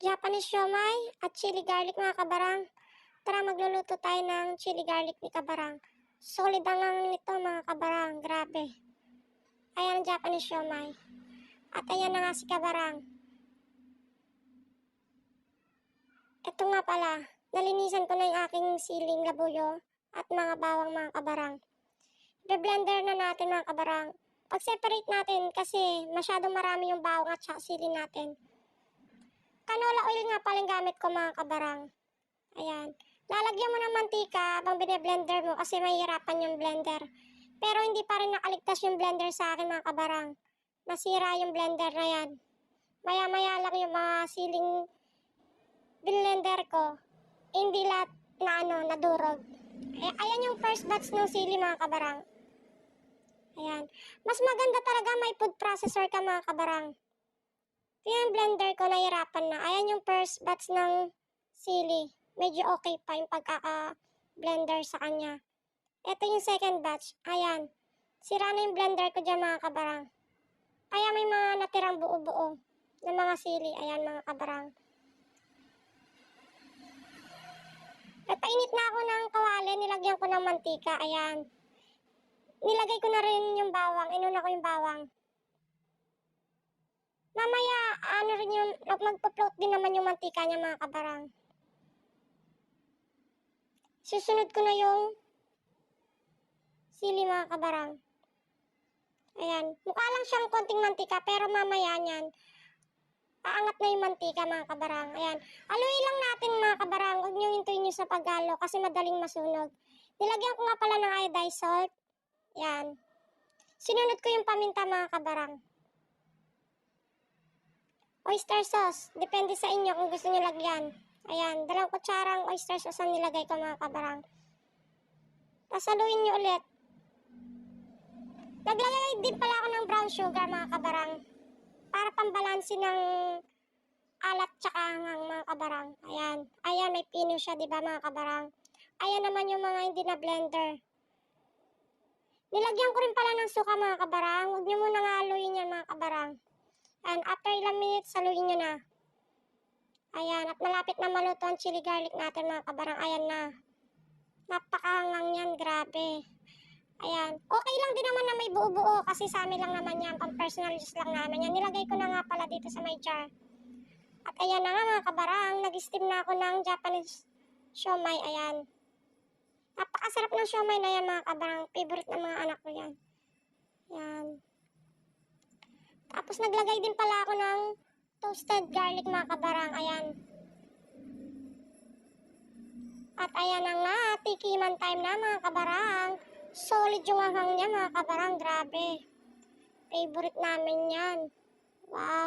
Japanese siomai at chili garlic mga kabarang. Tara magluluto tayo ng chili garlic ni kabarang. Solid ang nito mga kabarang, grabe. Ayan ang Japanese siomai. At ayan na nga si kabarang. Ito nga pala, nalinisan ko na yung aking siling labuyo at mga bawang mga kabarang. Be-blender na natin mga kabarang. Pag-separate natin kasi masyadong marami yung bawang at sili natin. Canola oil nga pala yung gamit ko mga kabarang. Ayan. Lalagyan mo ng mantika habang bine-blender mo kasi mahihirapan yung blender. Pero hindi pa rin nakaligtas yung blender sa akin mga kabarang. Nasira yung blender na yan. Maya-maya lang yung mga siling blender ko. Hindi lahat na nadurog. Ayan yung first batch ng sili mga kabarang. Ayan. Mas maganda talaga may food processor ka mga kabarang. Yung blender ko nahirapan na. Ayan yung first batch ng sili. Medyo okay pa yung pagkaka-blender sa kanya. Ito yung second batch. Ayan. Sira na yung blender ko dyan mga kabarang. Kaya may mga natirang buo-buo ng mga sili. Ayan mga kabarang. Nagpainit na ako ng kawali. Nilagyan ko ng mantika. Ayan. Nilagay ko na rin yung bawang. Inuna ko yung bawang. Mamaya, magpa-float din naman yung mantika niya mga kabarang. Susunod ko na yung sili mga kabarang. Ayan. Mukha lang siyang konting mantika pero mamaya niyan, aangat na yung mantika mga kabarang. Ayan. Haluin lang natin mga kabarang. Huwag nyo hintuin nyo sa paghalo kasi madaling masunog. Nilagyan ko nga pala ng iodized salt. Ayan. Sinunod ko yung paminta mga kabarang. Oyster sauce. Depende sa inyo kung gusto nyo lagyan. Ayan. 2 kutsarang oyster sauce ang nilagay ko mga kabarang. Tapos haluin nyo ulit. Naglalagay din pala ako ng brown sugar mga kabarang. Para pambalansin ng alat tsaka hangang mga kabarang. Ayan. Ayan, may pino siya, diba mga kabarang? Ayan naman yung mga hindi na blender. Nilagyan ko rin pala ng suka mga kabarang. Huwag nyo muna nga haluin yan mga kabarang. And after ilang minutes, haluin nyo na. Ayan, at malapit na maluto ang chili garlic natin mga kabarang. Ayan na. Napakahangang yan, grabe. Ayan. Okay lang din naman na may buo-buo kasi sa amin lang naman yan. Pang personal use lang namin yan. Nilagay ko na nga pala dito sa my jar. At ayan na nga mga kabarang. Nag-steam na ako ng Japanese siomai. Ayan. Napakasarap ng siomai na yan mga kabarang. Favorite ng mga anak ko yan. Ayan. Tapos naglagay din pala ako ng toasted garlic mga kabarang. Ayan. At ayan na nga. Tikiman time na mga kabarang. Solid yung hanghang niya mga kabarang. Grabe. Favorite namin yan. Wow.